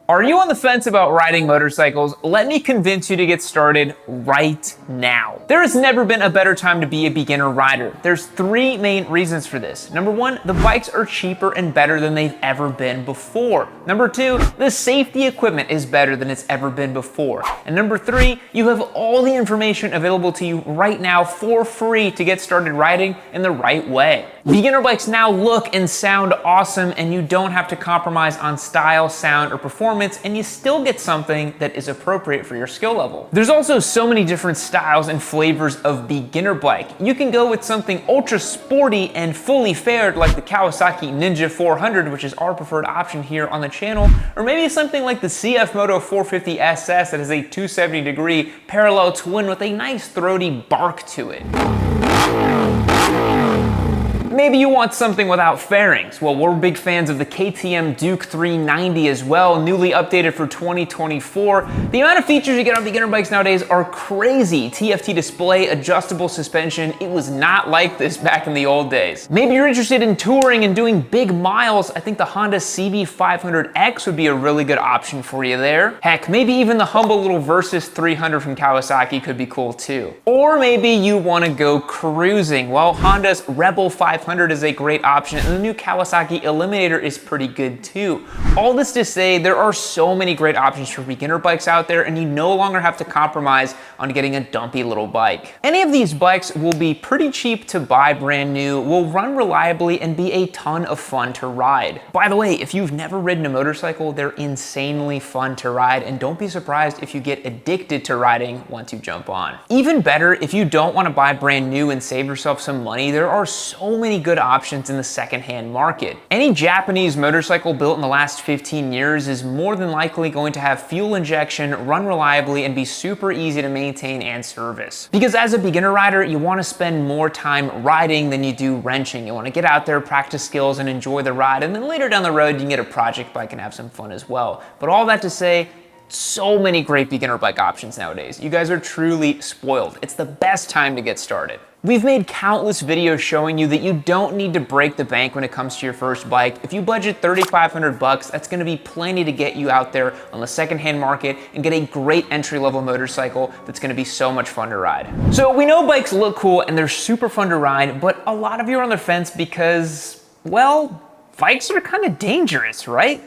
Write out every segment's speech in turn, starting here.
Are you on the fence about riding motorcycles? Let me convince you to get started right now. There has never been a better time to be a beginner rider. There's three main reasons for this. Number one, the bikes are cheaper and better than they've ever been before. Number two, the safety equipment is better than it's ever been before. And number three, you have all the information available to you right now for free to get started riding in the right way. Beginner bikes now look and sound awesome, and you don't have to compromise on style, sound, or performance, and you still get something that is appropriate for your skill level. There's also so many different styles and flavors of beginner bike. You can go with something ultra sporty and fully fared like the Kawasaki Ninja 400, which is our preferred option here on the channel, or maybe something like the CF Moto 450 SS that is a 270-degree parallel twin with a nice throaty bark to it. Maybe you want something without fairings. Well, we're big fans of the KTM Duke 390 as well, newly updated for 2024. The amount of features you get on beginner bikes nowadays are crazy. TFT display, adjustable suspension. It was not like this back in the old days. Maybe you're interested in touring and doing big miles. I think the Honda CB500X would be a really good option for you there. Heck, maybe even the humble little Versys 300 from Kawasaki could be cool too. Or maybe you want to go cruising. Well, Honda's Rebel 500 is a great option, and the new Kawasaki Eliminator is pretty good too. All this to say, there are so many great options for beginner bikes out there, and you no longer have to compromise on getting a dumpy little bike. Any of these bikes will be pretty cheap to buy brand new, will run reliably, and be a ton of fun to ride. By the way, if you've never ridden a motorcycle, they're insanely fun to ride, and don't be surprised if you get addicted to riding once you jump on. Even better, if you don't want to buy brand new and save yourself some money, there are so many good options in the secondhand market. Any Japanese motorcycle built in the last 15 years is more than likely going to have fuel injection, run reliably, and be super easy to maintain and service. Because as a beginner rider, you want to spend more time riding than you do wrenching. You want to get out there, practice skills, and enjoy the ride, and then later down the road, you can get a project bike and have some fun as well. But all that to say, so many great beginner bike options nowadays. You guys are truly spoiled. It's the best time to get started. We've made countless videos showing you that you don't need to break the bank when it comes to your first bike. If you budget 3,500 bucks, that's gonna be plenty to get you out there on the secondhand market and get a great entry-level motorcycle that's gonna be so much fun to ride. So we know bikes look cool and they're super fun to ride, but a lot of you are on the fence because, well, bikes are kind of dangerous, right?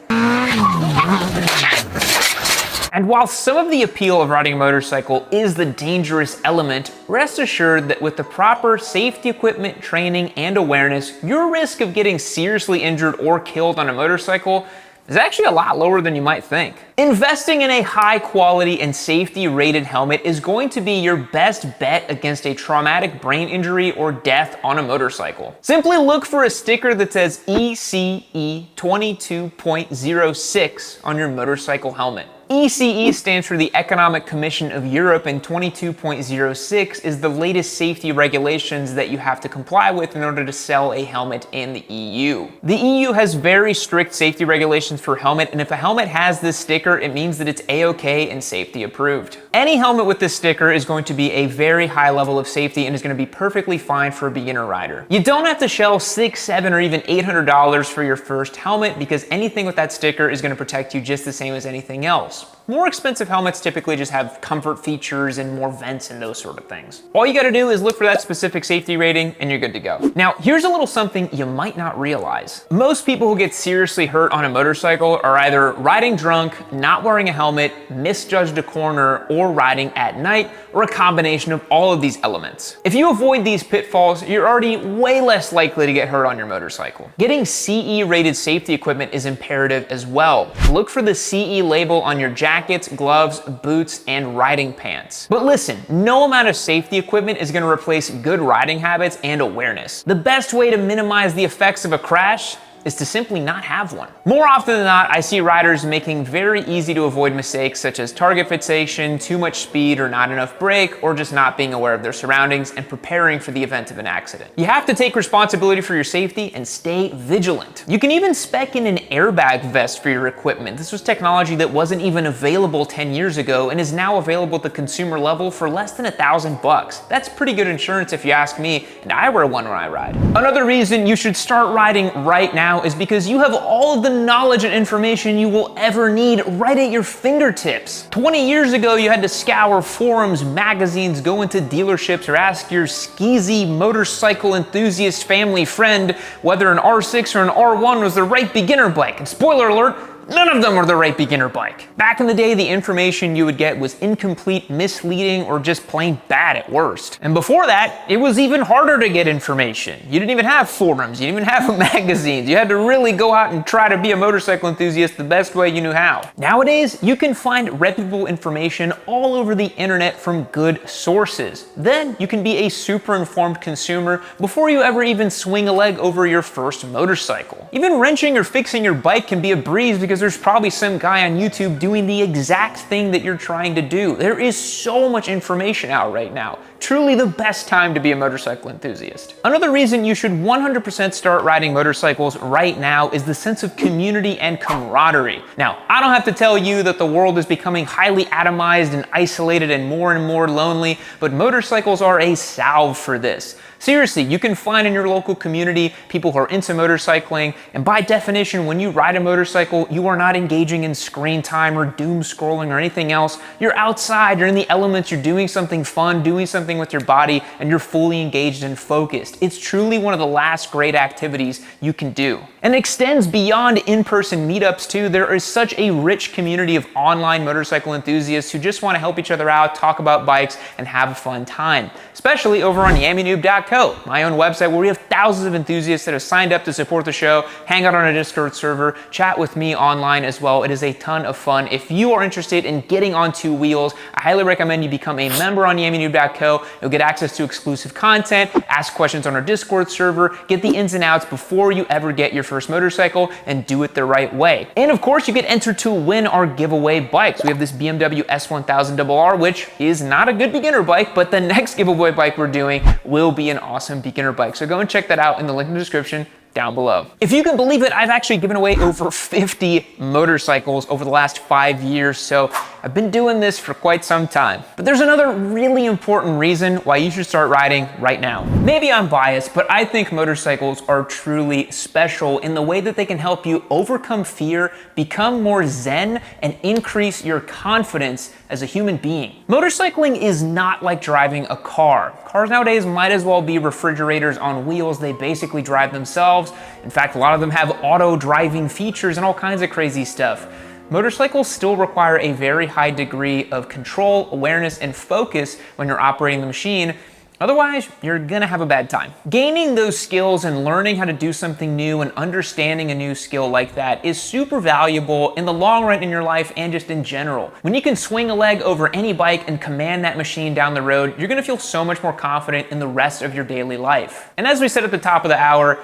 And while some of the appeal of riding a motorcycle is the dangerous element, rest assured that with the proper safety equipment, training, and awareness, your risk of getting seriously injured or killed on a motorcycle is actually a lot lower than you might think. Investing in a high quality and safety rated helmet is going to be your best bet against a traumatic brain injury or death on a motorcycle. Simply look for a sticker that says ECE 22.06 on your motorcycle helmet. ECE stands for the Economic Commission of Europe, and 22.06 is the latest safety regulations that you have to comply with in order to sell a helmet in the EU. The EU has very strict safety regulations for helmet, and if a helmet has this sticker, it means that it's A-OK and safety approved. Any helmet with this sticker is going to be a very high level of safety and is going to be perfectly fine for a beginner rider. You don't have to shell $600, $700, or even $800 for your first helmet, because anything with that sticker is going to protect you just the same as anything else. More expensive helmets typically just have comfort features and more vents and those sort of things. All you gotta do is look for that specific safety rating and you're good to go. Now, here's a little something you might not realize. Most people who get seriously hurt on a motorcycle are either riding drunk, not wearing a helmet, misjudged a corner, or riding at night, or a combination of all of these elements. If you avoid these pitfalls, you're already way less likely to get hurt on your motorcycle. Getting CE rated safety equipment is imperative as well. Look for the CE label on your jackets, gloves, boots, and riding pants. But listen, no amount of safety equipment is gonna replace good riding habits and awareness. The best way to minimize the effects of a crash is to simply not have one. More often than not, I see riders making very easy to avoid mistakes such as target fixation, too much speed or not enough brake, or just not being aware of their surroundings and preparing for the event of an accident. You have to take responsibility for your safety and stay vigilant. You can even spec in an airbag vest for your equipment. This was technology that wasn't even available 10 years ago and is now available at the consumer level for less than $1,000. That's pretty good insurance if you ask me, and I wear one when I ride. Another reason you should start riding right now now is because you have all of the knowledge and information you will ever need right at your fingertips. 20 years ago, you had to scour forums, magazines, go into dealerships, or ask your skeezy motorcycle enthusiast family friend whether an R6 or an R1 was the right beginner bike. And spoiler alert, none of them were the right beginner bike. Back in the day, the information you would get was incomplete, misleading, or just plain bad at worst. And before that, it was even harder to get information. You didn't even have forums, you didn't even have magazines. You had to really go out and try to be a motorcycle enthusiast the best way you knew how. Nowadays, you can find reputable information all over the internet from good sources. Then you can be a super informed consumer before you ever even swing a leg over your first motorcycle. Even wrenching or fixing your bike can be a breeze because there's probably some guy on YouTube doing the exact thing that you're trying to do. There is so much information out right now. Truly the best time to be a motorcycle enthusiast. Another reason you should 100% start riding motorcycles right now is the sense of community and camaraderie. Now, I don't have to tell you that the world is becoming highly atomized and isolated and more lonely, but motorcycles are a salve for this. Seriously, you can find in your local community people who are into motorcycling, and by definition, when you ride a motorcycle, you are not engaging in screen time or doom scrolling or anything else. You're outside, you're in the elements, you're doing something fun, doing something with your body, and you're fully engaged and focused. It's truly one of the last great activities you can do. And it extends beyond in-person meetups too. There is such a rich community of online motorcycle enthusiasts who just want to help each other out, talk about bikes, and have a fun time. Especially over on yammynoob.co, my own website where we have thousands of enthusiasts that have signed up to support the show, hang out on a Discord server, chat with me online as well. It is a ton of fun. If you are interested in getting on two wheels, I highly recommend you become a member on yammynoob.co. You'll get access to exclusive content, ask questions on our Discord server, get the ins and outs before you ever get your first motorcycle, and do it the right way. And of course, you get entered to win our giveaway bikes. We have this BMW S1000RR, which is not a good beginner bike, but the next giveaway bike we're doing will be an awesome beginner bike. So go and check that out in the link in the description down below. If you can believe it, I've actually given away over 50 motorcycles over the last 5 years, so I've been doing this for quite some time. But there's another really important reason why you should start riding right now. Maybe I'm biased, but I think motorcycles are truly special in the way that they can help you overcome fear, become more zen, and increase your confidence as a human being. Motorcycling is not like driving a car. Cars nowadays might as well be refrigerators on wheels. They basically drive themselves. In fact, a lot of them have auto driving features and all kinds of crazy stuff. Motorcycles still require a very high degree of control, awareness, and focus when you're operating the machine. Otherwise, you're gonna have a bad time. Gaining those skills and learning how to do something new and understanding a new skill like that is super valuable in the long run in your life and just in general. When you can swing a leg over any bike and command that machine down the road, you're gonna feel so much more confident in the rest of your daily life. And as we said at the top of the hour,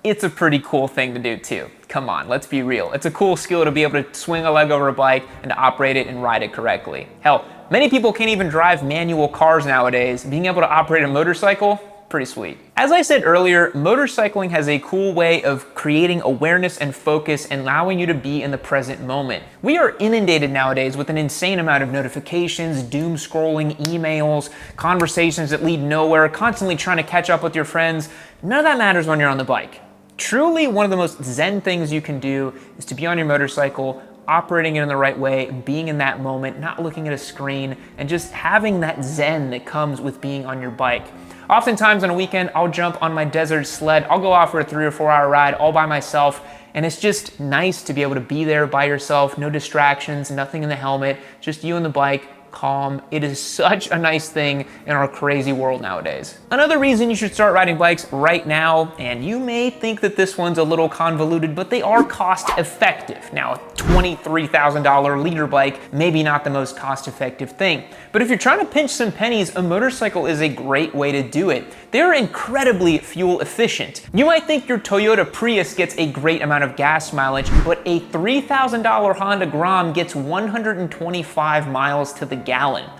it's a pretty cool thing to do too. Come on, let's be real. It's a cool skill to be able to swing a leg over a bike and to operate it and ride it correctly. Hell, many people can't even drive manual cars nowadays. Being able to operate a motorcycle, pretty sweet. As I said earlier, motorcycling has a cool way of creating awareness and focus and allowing you to be in the present moment. We are inundated nowadays with an insane amount of notifications, doom scrolling, emails, conversations that lead nowhere, constantly trying to catch up with your friends. None of that matters when you're on the bike. Truly, one of the most zen things you can do is to be on your motorcycle, operating it in the right way, being in that moment, not looking at a screen, and just having that zen that comes with being on your bike. Oftentimes on a weekend, I'll jump on my desert sled, I'll go off for a 3 or 4 hour ride all by myself, and it's just nice to be able to be there by yourself, no distractions, nothing in the helmet, just you and the bike, calm. It is such a nice thing in our crazy world nowadays. Another reason you should start riding bikes right now, and you may think that this one's a little convoluted, but they are cost effective. Now, a $23,000 leader bike, maybe not the most cost effective thing, but if you're trying to pinch some pennies, a motorcycle is a great way to do it. They're incredibly fuel efficient. You might think your Toyota Prius gets a great amount of gas mileage, but a $3,000 Honda Grom gets 125 miles to the gallon.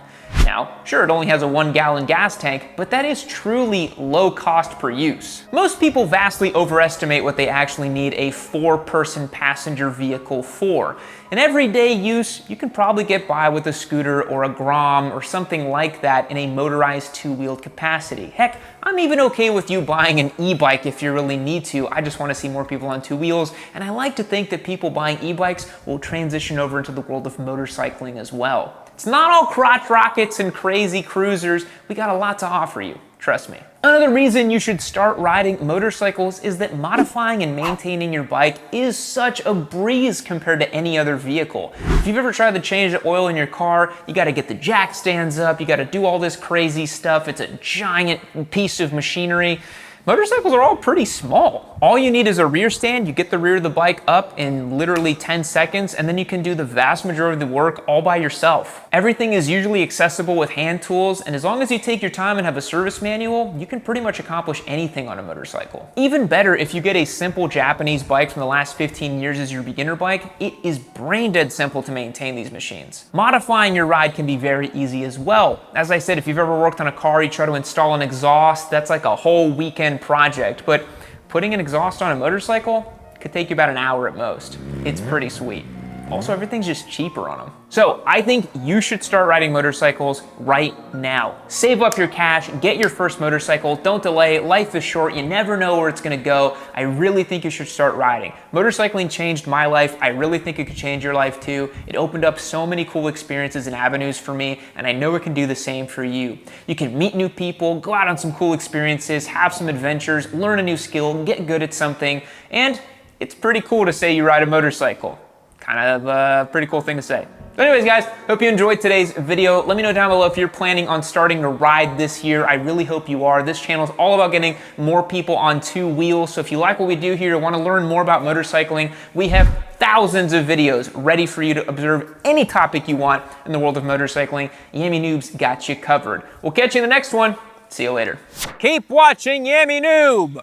Now, sure, it only has a 1-gallon gas tank, but that is truly low cost per use. Most people vastly overestimate what they actually need a 4-person passenger vehicle for. In everyday use, you can probably get by with a scooter or a Grom or something like that in a motorized 2-wheeled capacity. Heck, I'm even okay with you buying an e-bike if you really need to. I just want to see more people on 2 wheels, and I like to think that people buying e-bikes will transition over into the world of motorcycling as well. It's not all crotch rockets and crazy cruisers. We got a lot to offer you, trust me. Another reason you should start riding motorcycles is that modifying and maintaining your bike is such a breeze compared to any other vehicle. If you've ever tried to change the oil in your car, you gotta get the jack stands up, you gotta do all this crazy stuff. It's a giant piece of machinery. Motorcycles are all pretty small. All you need is a rear stand. You get the rear of the bike up in literally 10 seconds, and then you can do the vast majority of the work all by yourself. Everything is usually accessible with hand tools, and as long as you take your time and have a service manual, you can pretty much accomplish anything on a motorcycle. Even better, if you get a simple Japanese bike from the last 15 years as your beginner bike, it is brain dead simple to maintain these machines. Modifying your ride can be very easy as well. As I said, if you've ever worked on a car, you try to install an exhaust, that's like a whole weekend project, but putting an exhaust on a motorcycle could take you about an hour at most. It's pretty sweet. Also, everything's just cheaper on them. So I think you should start riding motorcycles right now. Save up your cash, get your first motorcycle, don't delay. Life is short, you never know where it's gonna go. I really think you should start riding. Motorcycling changed my life. I really think it could change your life too. It opened up so many cool experiences and avenues for me, and I know it can do the same for you. You can meet new people, go out on some cool experiences, have some adventures, learn a new skill, get good at something, and it's pretty cool to say you ride a motorcycle. Kind of a pretty cool thing to say. But anyways, guys, hope you enjoyed today's video. Let me know down below if you're planning on starting to ride this year. I really hope you are. This channel is all about getting more people on 2 wheels. So if you like what we do here and want to learn more about motorcycling, we have thousands of videos ready for you to observe any topic you want in the world of motorcycling. Yammy Noob's got you covered. We'll catch you in the next one. See you later. Keep watching Yammy Noob.